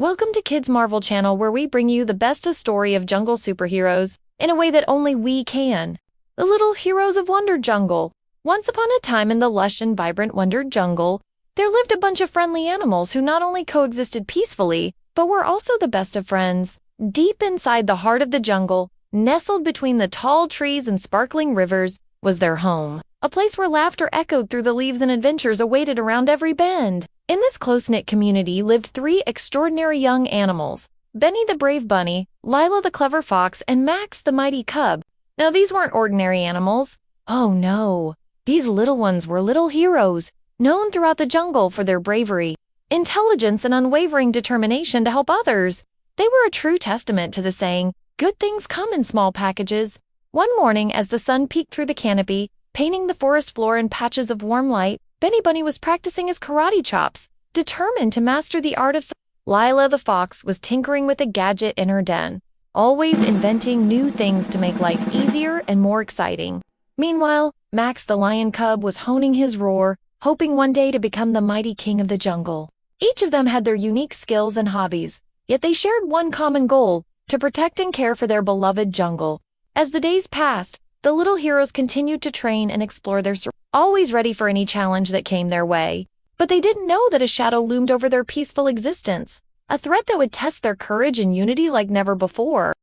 Welcome to Kids Marvel Channel, where we bring you the bestest story of jungle superheroes in a way that only we can. The Little Heroes of Wonder Jungle. Once upon a time in the lush and vibrant Wonder Jungle, there lived a bunch of friendly animals who not only coexisted peacefully, but were also the best of friends. Deep inside the heart of the jungle, nestled between the tall trees and sparkling rivers, was their home. A place where laughter echoed through the leaves and adventures awaited around every bend. In this close-knit community lived three extraordinary young animals: Benny the Brave Bunny, Lila the Clever Fox, and Max the Mighty Cub. Now, these weren't ordinary animals. Oh no, these little ones were little heroes, known throughout the jungle for their bravery, intelligence, and unwavering determination to help others. They were a true testament to the saying, "Good things come in small packages." One morning, as the sun peeked through the canopy, painting the forest floor in patches of warm light, Benny Bunny was practicing his karate chops, determined to master the art of... Lila the Fox was tinkering with a gadget in her den, always inventing new things to make life easier and more exciting. Meanwhile, Max the Lion Cub was honing his roar, hoping one day to become the mighty king of the jungle. Each of them had their unique skills and hobbies, yet they shared one common goal: to protect and care for their beloved jungle. As the days passed, the little heroes continued to train and explore their surroundings, always ready for any challenge that came their way. But they didn't know that a shadow loomed over their peaceful existence, a threat that would test their courage and unity like never before.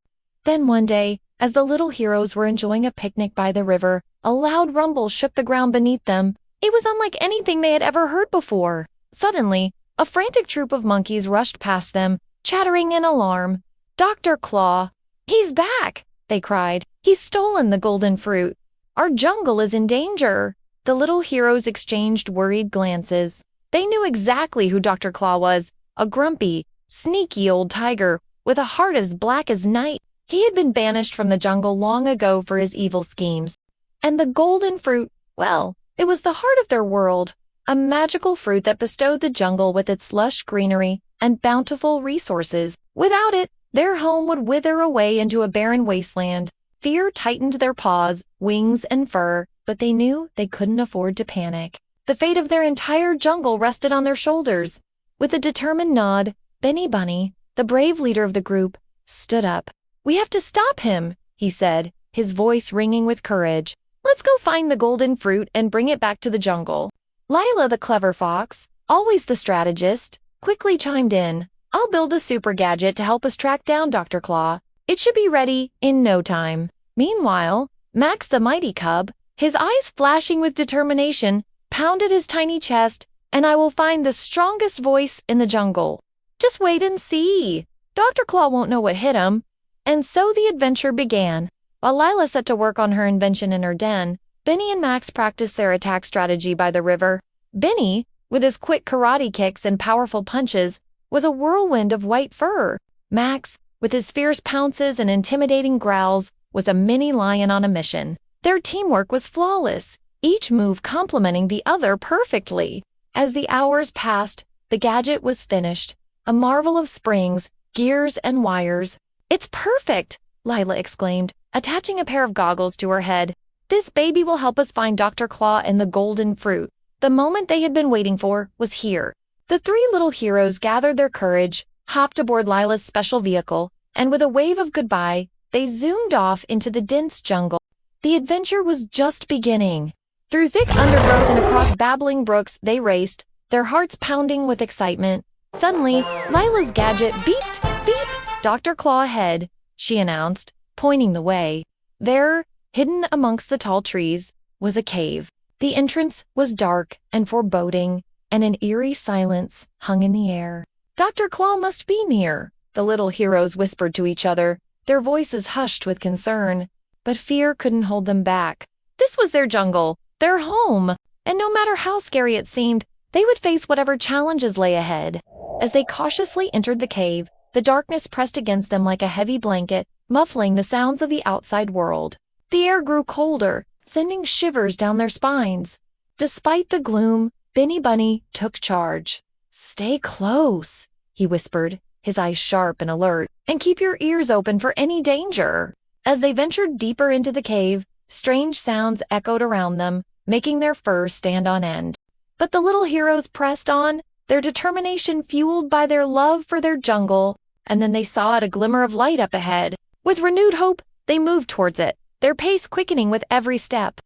Then one day, as the little heroes were enjoying a picnic by the river, a loud rumble shook the ground beneath them. It was unlike anything they had ever heard before. Suddenly, a frantic troop of monkeys rushed past them, chattering in alarm. "Dr. Claw! He's back!" they cried. "He's stolen the golden fruit. Our jungle is in danger." The little heroes exchanged worried glances. They knew exactly who Dr. Claw was: a grumpy, sneaky old tiger with a heart as black as night. He had been banished from the jungle long ago for his evil schemes. And the golden fruit, well, it was the heart of their world, a magical fruit that bestowed the jungle with its lush greenery and bountiful resources. Without it, their home would wither away into a barren wasteland. Fear tightened their paws, wings, and fur, but they knew they couldn't afford to panic. The fate of their entire jungle rested on their shoulders. With a determined nod, Benny Bunny, the brave leader of the group, stood up. "We have to stop him," he said, his voice ringing with courage. "Let's go find the golden fruit and bring it back to the jungle." Lila the Clever Fox, always the strategist, quickly chimed in. "I'll build a super gadget to help us track down Dr. Claw. It should be ready in no time." Meanwhile, Max the Mighty Cub, his eyes flashing with determination, pounded his tiny chest. "And I will find the strongest voice in the jungle. Just wait and see. Dr. Claw won't know what hit him." And so the adventure began. While Lila set to work on her invention in her den, Benny and Max practiced their attack strategy by the river. Benny, with his quick karate kicks and powerful punches, was a whirlwind of white fur. Max, with his fierce pounces and intimidating growls, was a mini lion on a mission. Their teamwork was flawless, each move complementing the other perfectly. As the hours passed, the gadget was finished, a marvel of springs, gears, and wires. "It's perfect!" Lila exclaimed, attaching a pair of goggles to her head. "This baby will help us find Dr. Claw and the golden fruit." The moment they had been waiting for was here. The three little heroes gathered their courage, hopped aboard Lila's special vehicle, and with a wave of goodbye, they zoomed off into the dense jungle. The adventure was just beginning. Through thick undergrowth and across babbling brooks they raced, their hearts pounding with excitement. Suddenly, Lila's gadget beeped, beep. "Dr. Claw ahead," she announced, pointing the way. There, hidden amongst the tall trees, was a cave. The entrance was dark and foreboding, and an eerie silence hung in the air. "Dr. Claw must be near," the little heroes whispered to each other, their voices hushed with concern. But fear couldn't hold them back. This was their jungle, their home, and no matter how scary it seemed, they would face whatever challenges lay ahead. As they cautiously entered the cave, the darkness pressed against them like a heavy blanket, muffling the sounds of the outside world. The air grew colder, sending shivers down their spines. Despite the gloom, Benny Bunny took charge. "Stay close," he whispered, his eyes sharp and alert, "and keep your ears open for any danger." As they ventured deeper into the cave, strange sounds echoed around them, making their fur stand on end. But the little heroes pressed on, their determination fueled by their love for their jungle, and then they saw a glimmer of light up ahead. With renewed hope, they moved towards it, their pace quickening with every step.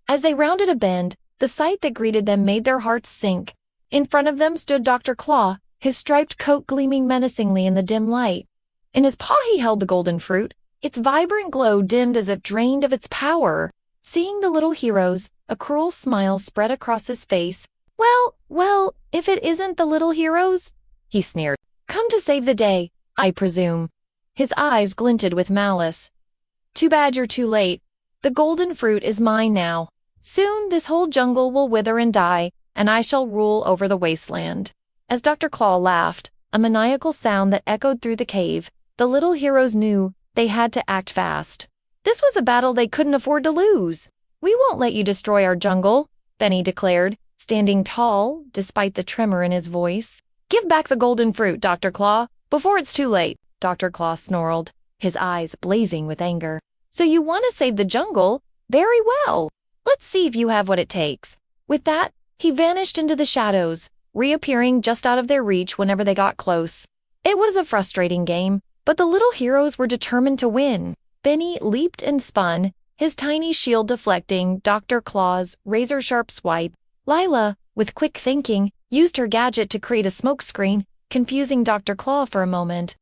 As they rounded a bend, the sight that greeted them made their hearts sink. In front of them stood Dr. Claw, his striped coat gleaming menacingly in the dim light. In his paw he held the golden fruit, its vibrant glow dimmed as if drained of its power. Seeing the little heroes, a cruel smile spread across his face. Well, if it isn't the little heroes, he sneered. Come to save the day, I presume. His eyes glinted with malice. Too bad you're too late. The golden fruit is mine now. Soon this whole jungle will wither and die, and I shall rule over the wasteland. As Dr. Claw laughed, a maniacal sound that echoed through the cave, the little heroes knew they had to act fast. This was a battle they couldn't afford to lose. We won't let you destroy our jungle, Benny declared, standing tall despite the tremor in his voice. Give back the golden fruit, Dr. Claw, before it's too late, Dr. Claw snarled, his eyes blazing with anger. So you want to save the jungle? Very well. Let's see if you have what it takes. With that, he vanished into the shadows, reappearing just out of their reach whenever they got close. It was a frustrating game, but the little heroes were determined to win. Benny leaped and spun, his tiny shield deflecting Dr. Claw's razor-sharp swipe. Lila, with quick thinking, used her gadget to create a smokescreen, confusing Dr. Claw for a moment.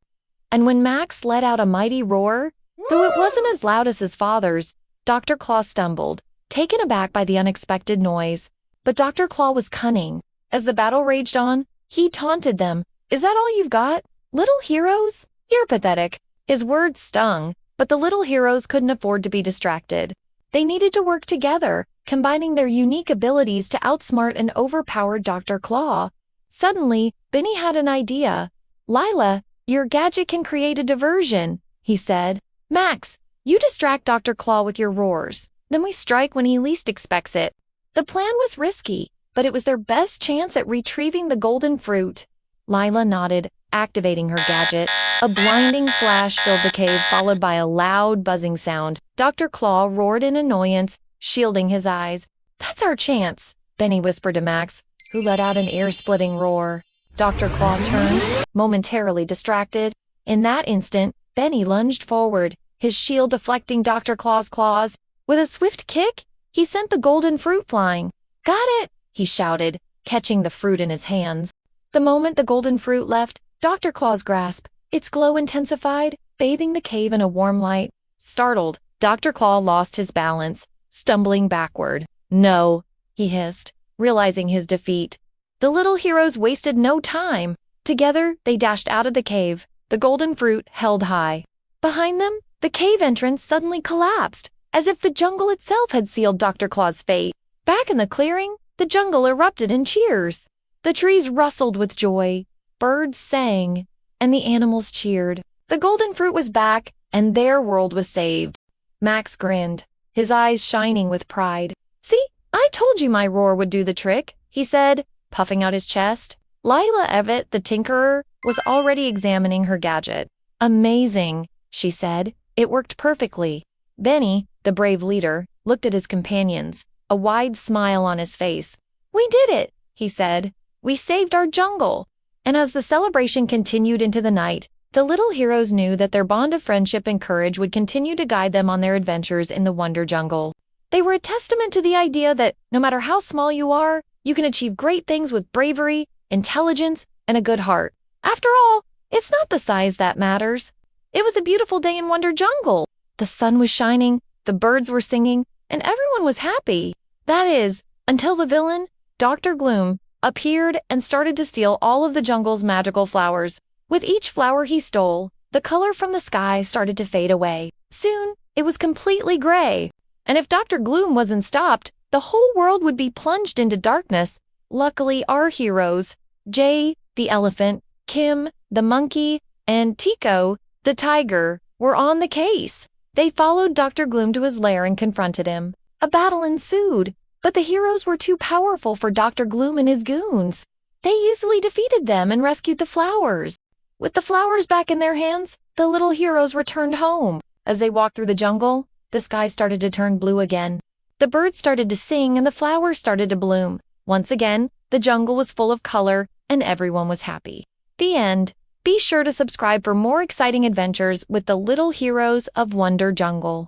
And when Max let out a mighty roar, though it wasn't as loud as his father's, Dr. Claw stumbled, taken aback by the unexpected noise. But Dr. Claw was cunning. As the battle raged on, he taunted them. Is that all you've got? Little heroes? You're pathetic. His words stung, but the little heroes couldn't afford to be distracted. They needed to work together, combining their unique abilities to outsmart and overpower Dr. Claw. Suddenly, Benny had an idea. Lila, your gadget can create a diversion, he said. Max, you distract Dr. Claw with your roars. Then we strike when he least expects it. The plan was risky, but it was their best chance at retrieving the golden fruit. Lila nodded, activating her gadget. A blinding flash filled the cave, followed by a loud buzzing sound. Dr. Claw roared in annoyance, shielding his eyes. That's our chance, Benny whispered to Max, who let out an ear-splitting roar. Dr. Claw turned, momentarily distracted. In that instant, Benny lunged forward, his shield deflecting Dr. Claw's claws. With a swift kick, he sent the golden fruit flying. Got it, he shouted, catching the fruit in his hands. The moment the golden fruit left Dr. Claw's grasp, its glow intensified, bathing the cave in a warm light. Startled, Dr. Claw lost his balance, stumbling backward. No, he hissed, realizing his defeat. The little heroes wasted no time. Together, they dashed out of the cave, the golden fruit held high. Behind them, the cave entrance suddenly collapsed, as if the jungle itself had sealed Dr. Claw's fate. Back in the clearing, the jungle erupted in cheers. The trees rustled with joy, birds sang, and the animals cheered. The golden fruit was back, and their world was saved. Max grinned, his eyes shining with pride. See, I told you my roar would do the trick, he said, puffing out his chest. Lila Evett, the tinkerer, was already examining her gadget. Amazing, she said. It worked perfectly. Benny, the brave leader, looked at his companions, a wide smile on his face. We did it, he said. We saved our jungle. And as the celebration continued into the night, the little heroes knew that their bond of friendship and courage would continue to guide them on their adventures in the Wonder Jungle. They were a testament to the idea that, no matter how small you are, you can achieve great things with bravery, intelligence, and a good heart. After all, it's not the size that matters. It was a beautiful day in Wonder Jungle. The sun was shining, the birds were singing, and everyone was happy. That is, until the villain, Dr. Gloom, appeared and started to steal all of the jungle's magical flowers. With each flower he stole, the color from the sky started to fade away. Soon, it was completely gray. And if Dr. Gloom wasn't stopped, the whole world would be plunged into darkness. Luckily, our heroes, Jay, the elephant, Kim, the monkey, and Tico, the tiger, were on the case. They followed Dr. Gloom to his lair and confronted him. A battle ensued, but the heroes were too powerful for Dr. Gloom and his goons. They easily defeated them and rescued the flowers. With the flowers back in their hands, the little heroes returned home. As they walked through the jungle, the sky started to turn blue again. The birds started to sing and the flowers started to bloom. Once again, the jungle was full of color, and everyone was happy. The end. Be sure to subscribe for more exciting adventures with the Little Heroes of Wonder Jungle.